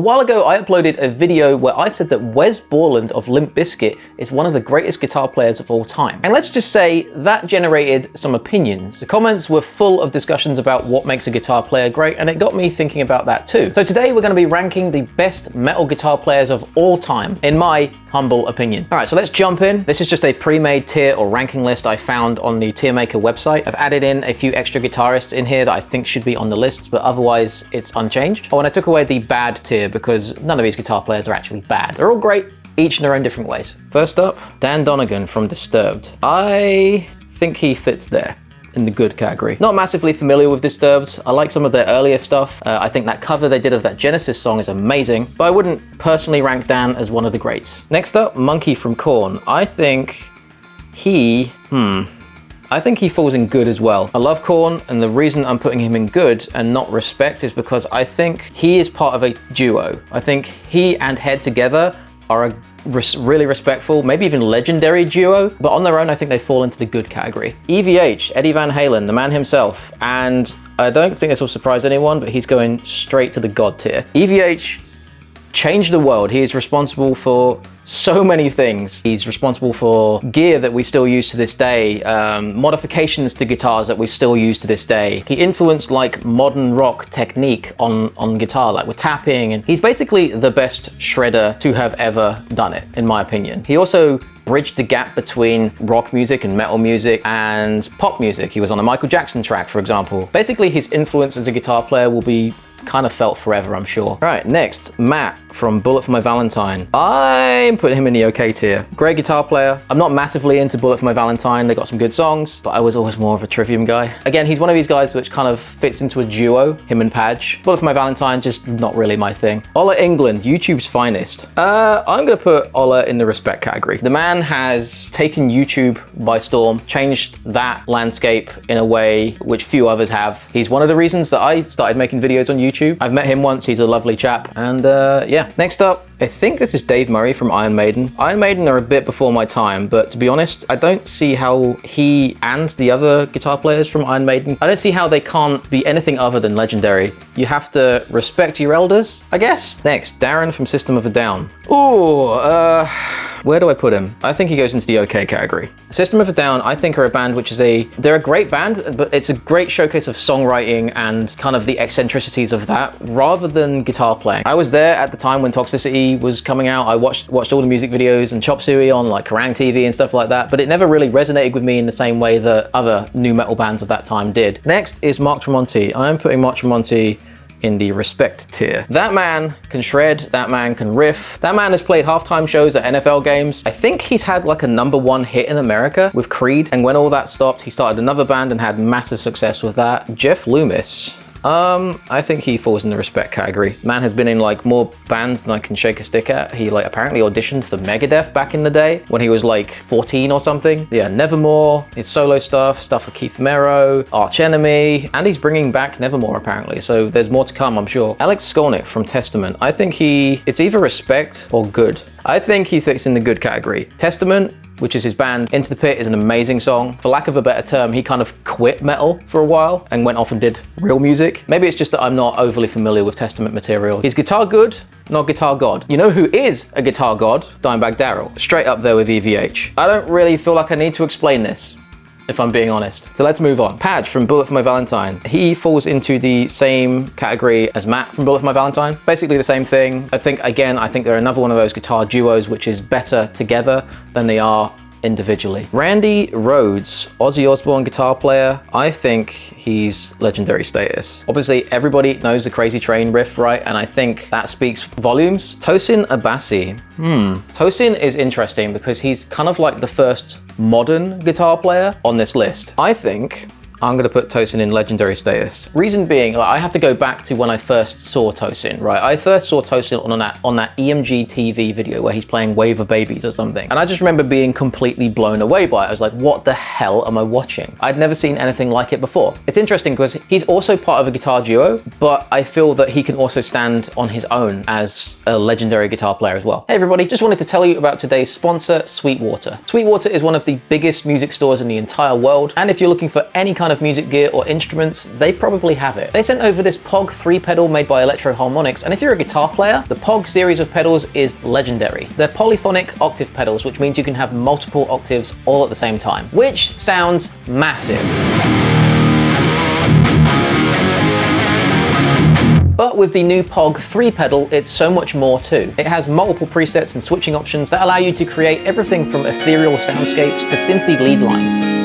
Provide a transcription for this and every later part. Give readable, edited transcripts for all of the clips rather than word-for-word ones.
while ago, I uploaded a video where I said that Wes Borland of Limp Bizkit is one of the greatest guitar players of all time. And let's just say that generated some opinions. The comments were full of discussions about what makes a guitar player great, and it got me thinking about that too. So today we're going to be ranking the best metal guitar players of all time, in my humble opinion. All right, so let's jump in. This is just a pre-made tier or ranking list I found on the Tier Maker website. I've added in a few extra guitarists in here that I think should be on the list, but otherwise it's unchanged. Oh, and I took away the bad tier because none of these guitar players are actually bad. They're all great, each in their own different ways. First up, Dan Donegan from Disturbed. I think he fits there in the good category. Not massively familiar with Disturbed. I like some of their earlier stuff. I think that cover they did of that Genesis song is amazing, but I wouldn't personally rank Dan as one of the greats. Next up, Munky from Korn. I think he falls in good as well. I love Korn, and the reason I'm putting him in good and not respect is because I think he is part of a duo. I think he and Head together are a really respectful, maybe even legendary duo, but on their own, I think they fall into the good category. EVH, Eddie Van Halen, the man himself, and I don't think this will surprise anyone, but he's going straight to the God tier. EVH changed the world. He is responsible for so many things. He's responsible for gear that we still use to this day, modifications to guitars that we still use to this day. He influenced like modern rock technique on guitar, like with tapping, and he's basically the best shredder to have ever done it, in my opinion. He also bridged the gap between rock music and metal music and pop music. He was on a Michael Jackson track, for example. Basically, his influence as a guitar player will be kind of felt forever, I'm sure. All right, next, Matt from Bullet for My Valentine. I'm putting him in the okay tier. Great guitar player. I'm not massively into Bullet for My Valentine. They got some good songs, but I was always more of a Trivium guy. Again, he's one of these guys which kind of fits into a duo, him and Padge. Bullet for My Valentine, just not really my thing. Ola Englund, YouTube's finest. I'm gonna put Ola in the respect category. The man has taken YouTube by storm, changed that landscape in a way which few others have. He's one of the reasons that I started making videos on YouTube. I've met him once, he's a lovely chap, and yeah. Next up, I think this is Dave Murray from Iron Maiden. Iron Maiden are a bit before my time, but to be honest, I don't see how he and the other guitar players from Iron Maiden, I don't see how they can't be anything other than legendary. You have to respect your elders, I guess. Next, Daron from System of a Down. Ooh, where do I put him? I think he goes into the okay category. System of a Down, I think, are a band which is they're a great band, but it's a great showcase of songwriting and kind of the eccentricities of that, rather than guitar playing. I was there at the time when Toxicity was coming out. I watched all the music videos and Chop Suey on like Kerrang TV and stuff like that, but it never really resonated with me in the same way that other new metal bands of that time did. Next is Mark Tremonti. I'm putting Mark Tremonti in the respect tier. That man can shred, that man can riff, that man has played halftime shows at NFL games. I think he's had like a #1 hit in America with Creed, and when all that stopped, he started another band and had massive success with that. Jeff Loomis. I think he falls in the respect category. Man has been in like more bands than I can shake a stick at. He like apparently auditioned for Megadeth back in the day when he was like 14 or something. Yeah, Nevermore, his solo stuff with Keith Mero, Arch Enemy, and he's bringing back Nevermore apparently, so there's more to come, I'm sure. Alex Skolnick from Testament. I think it's either respect or good. I think he fits in the good category. Testament, which is his band, Into the Pit, is an amazing song. For lack of a better term, he kind of quit metal for a while and went off and did real music. Maybe it's just that I'm not overly familiar with Testament material. Is guitar good? Not guitar god. You know who is a guitar god? Dimebag Darrell. Straight up there with EVH. I don't really feel like I need to explain this, if I'm being honest. So let's move on. Padge from Bullet for My Valentine. He falls into the same category as Matt from Bullet for My Valentine. Basically the same thing. I think they're another one of those guitar duos which is better together than they are individually. Randy Rhodes, Ozzy Osbourne guitar player. I think he's legendary status. Obviously, everybody knows the Crazy Train riff, right? And I think that speaks volumes. Tosin Abasi. Tosin is interesting because he's kind of like the first modern guitar player on this list. I think I'm gonna put Tosin in legendary status. Reason being, like, I have to go back to when I first saw Tosin, right? I first saw Tosin on that EMG TV video where he's playing Wave of Babies or something. And I just remember being completely blown away by it. I was like, what the hell am I watching? I'd never seen anything like it before. It's interesting because he's also part of a guitar duo, but I feel that he can also stand on his own as a legendary guitar player as well. Hey everybody, just wanted to tell you about today's sponsor, Sweetwater. Sweetwater is one of the biggest music stores in the entire world. And if you're looking for any kind of music gear or instruments, they probably have it. They sent over this POG 3 pedal made by Electro Harmonix, and if you're a guitar player, the POG series of pedals is legendary. They're polyphonic octave pedals, which means you can have multiple octaves all at the same time, which sounds massive. But with the new POG 3 pedal, it's so much more too. It has multiple presets and switching options that allow you to create everything from ethereal soundscapes to synthy lead lines.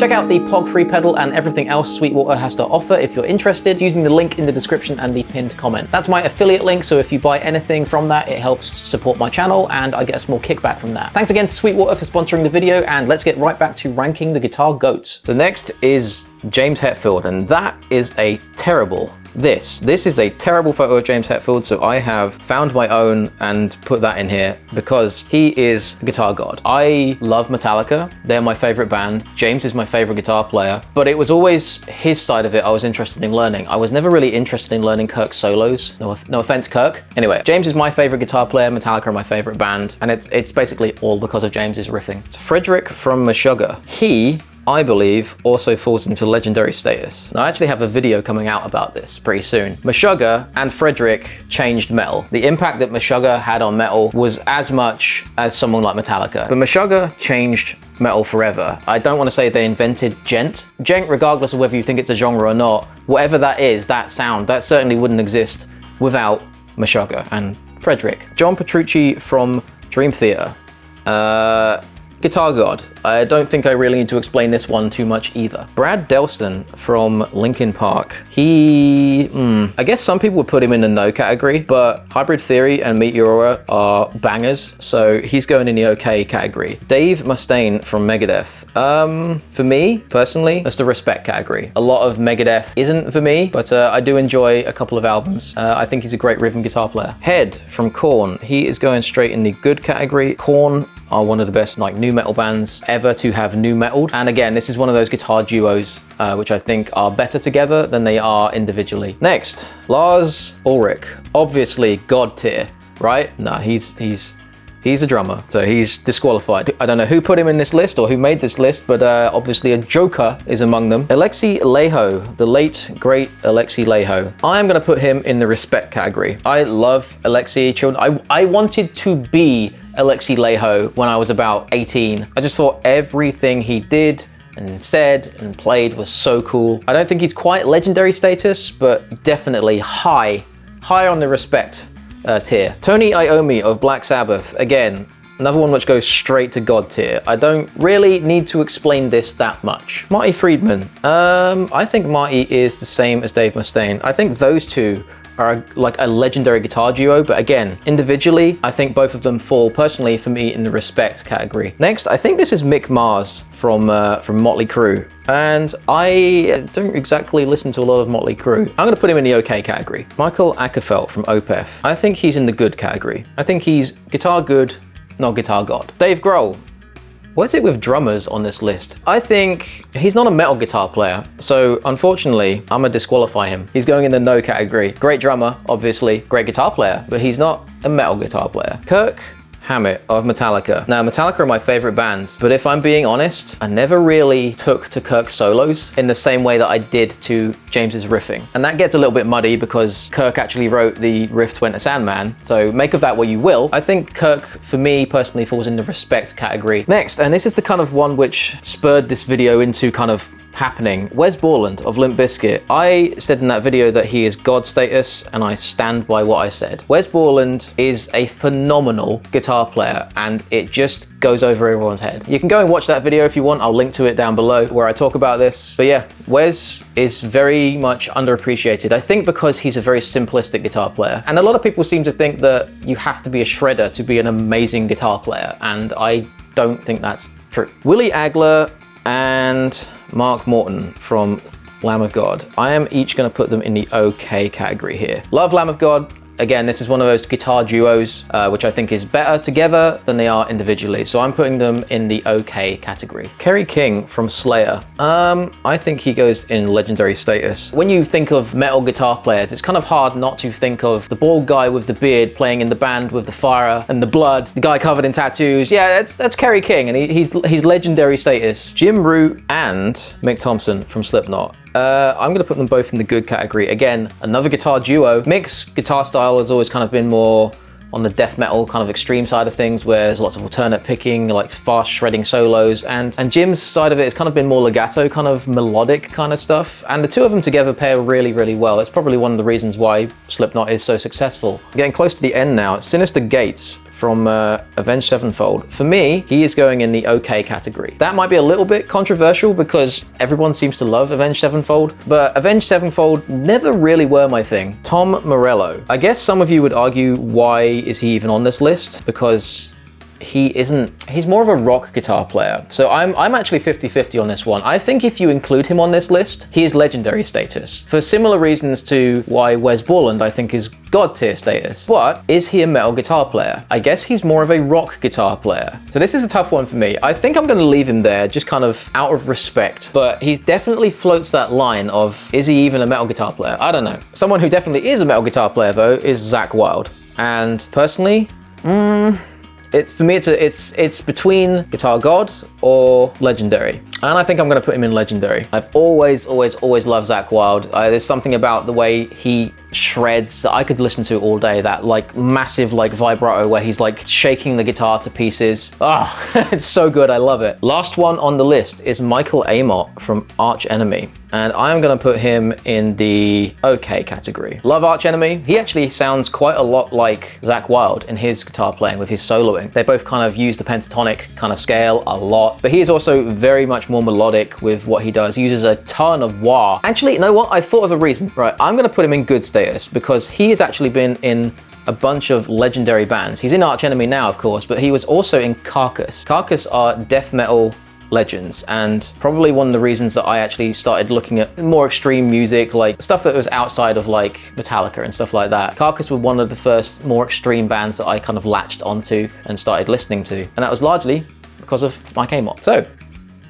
Check out the POG 3 pedal and everything else Sweetwater has to offer if you're interested, using the link in the description and the pinned comment. That's my affiliate link, so if you buy anything from that, it helps support my channel and I get a small kickback from that. Thanks again to Sweetwater for sponsoring the video, and let's get right back to ranking the guitar goats. So next is James Hetfield, and that is a terrible This is a terrible photo of James Hetfield, so I have found my own and put that in here because he is a guitar god. I love Metallica, they're my favorite band. James is my favorite guitar player, but it was always his side of it I was interested in learning. I was never really interested in learning Kirk's solos. No offense, Kirk. Anyway, James is my favorite guitar player, Metallica are my favorite band, and it's basically all because of James's riffing. It's Fredrick from Meshuggah. He, I believe, also falls into legendary status. Now, I actually have a video coming out about this pretty soon. Meshuggah and Fredrick changed metal. The impact that Meshuggah had on metal was as much as someone like Metallica. But Meshuggah changed metal forever. I don't want to say they invented djent. Djent, regardless of whether you think it's a genre or not, whatever that is, that sound, that certainly wouldn't exist without Meshuggah and Fredrick. John Petrucci from Dream Theater. Guitar god. I don't think I really need to explain this one too much either. Brad Delson from Linkin Park. He, I guess some people would put him in the no category, but Hybrid Theory and Meteora are bangers, so he's going in the okay category. Dave Mustaine from Megadeth. For me, personally, that's the respect category. A lot of Megadeth isn't for me, but I do enjoy a couple of albums. I think he's a great rhythm guitar player. Head from Korn. He is going straight in the good category. Korn are one of the best like new metal bands ever to have new metaled, and again, this is one of those guitar duos which I think are better together than they are individually. Next, Lars Ulrich, obviously god tier, right? No, he's a drummer, so he's disqualified. I don't know who put him in this list or who made this list, but obviously a joker is among them. Alexi Laiho, the late, great Alexi Laiho. I'm gonna put him in the respect category. I love Alexi. I wanted to be Alexi Laiho when I was about 18. I just thought everything he did and said and played was so cool. I don't think he's quite legendary status, but definitely high on the respect tier. Tony Iommi of Black Sabbath, again, another one which goes straight to god tier. I don't really need to explain this that much. Marty Friedman, I think Marty is the same as Dave Mustaine. I think those two are like a legendary guitar duo, but again, individually, I think both of them fall personally for me in the respect category. Next, I think this is Mick Mars from Motley Crue, and I don't exactly listen to a lot of Motley Crue. I'm gonna put him in the okay category. Michael Ackerfeld from Opeth. I think he's in the good category. I think he's guitar good, not guitar god. Dave Grohl. What's it with drummers on this list? I think he's not a metal guitar player, so unfortunately, I'm gonna disqualify him. He's going in the no category. Great drummer, obviously, great guitar player, but he's not a metal guitar player. Kirk Hammett of Metallica. Now, Metallica are my favorite bands, but if I'm being honest, I never really took to Kirk's solos in the same way that I did to James's riffing. And that gets a little bit muddy because Kirk actually wrote the riff to Enter Sandman, so make of that what you will. I think Kirk, for me personally, falls in the respect category. Next, and this is the kind of one which spurred this video into kind of happening. Wes Borland of Limp Bizkit. I said in that video that he is god status, and I stand by what I said. Wes Borland is a phenomenal guitar player, and it just goes over everyone's head. You can go and watch that video if you want. I'll link to it down below where I talk about this. But yeah, Wes is very much underappreciated. I think because he's a very simplistic guitar player. And a lot of people seem to think that you have to be a shredder to be an amazing guitar player, and I don't think that's true. Willie Agler and Mark Morton from Lamb of God. I am each going to put them in the okay category here. Love Lamb of God. again, this is one of those guitar duos, which I think is better together than they are individually. So I'm putting them in the okay category. Kerry King from Slayer. I think he goes in legendary status. When you think of metal guitar players, it's kind of hard not to think of the bald guy with the beard playing in the band with the fire and the blood, the guy covered in tattoos. Yeah, that's Kerry King, and he's legendary status. Jim Root and Mick Thompson from Slipknot. I'm gonna put them both in the good category. Again, another guitar duo. Mick's guitar style has always kind of been more on the death metal kind of extreme side of things, where there's lots of alternate picking, like fast shredding solos, and Jim's side of it has kind of been more legato, kind of melodic kind of stuff. And the two of them together pair really, really well. It's probably one of the reasons why Slipknot is so successful. Getting close to the end now. Sinister Gates from Avenged Sevenfold. For me, he is going in the okay category. That might be a little bit controversial because everyone seems to love Avenged Sevenfold, but Avenged Sevenfold never really were my thing. Tom Morello. I guess some of you would argue, why is he even on this list? Because he's more of a rock guitar player. So I'm actually 50-50 on this one. I think if you include him on this list, he is legendary status. For similar reasons to why Wes Borland I think is god tier status. But is he a metal guitar player? I guess he's more of a rock guitar player. So this is a tough one for me. I think I'm gonna leave him there just kind of out of respect, but he definitely floats that line of, is he even a metal guitar player? I don't know. Someone who definitely is a metal guitar player though is Zakk Wylde. And personally, for me, it's between Guitar God or Legendary. And I think I'm gonna put him in Legendary. I've always loved Zakk Wylde. There's something about the way he shreds that I could listen to all day, that like massive like vibrato where he's like shaking the guitar to pieces. Oh, it's so good, I love it. Last one on the list is Michael Amott from Arch Enemy. And I'm gonna put him in the okay category. Love Arch Enemy. He actually sounds quite a lot like Zakk Wylde in his guitar playing with his soloing. They both kind of use the pentatonic kind of scale a lot, but he is also very much more melodic with what he does. He uses a ton of wah. Actually, you know what? I thought of a reason. Right, I'm gonna put him in good status because he has actually been in a bunch of legendary bands. He's in Arch Enemy now, of course, but he was also in Carcass. Carcass are death metal legends, and probably one of the reasons that I actually started looking at more extreme music, like stuff that was outside of like Metallica and stuff like that. Carcass were one of the first more extreme bands that I kind of latched onto and started listening to, and that was largely because of Mike Amott. So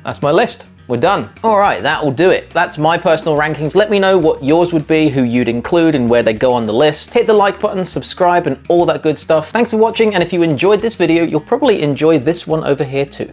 that's my list. We're done. All right, that will do it. That's my personal rankings. Let me know what yours would be, who you'd include, and where they go on the list. Hit the like button, subscribe, and all that good stuff. Thanks for watching, and if you enjoyed this video, you'll probably enjoy this one over here too.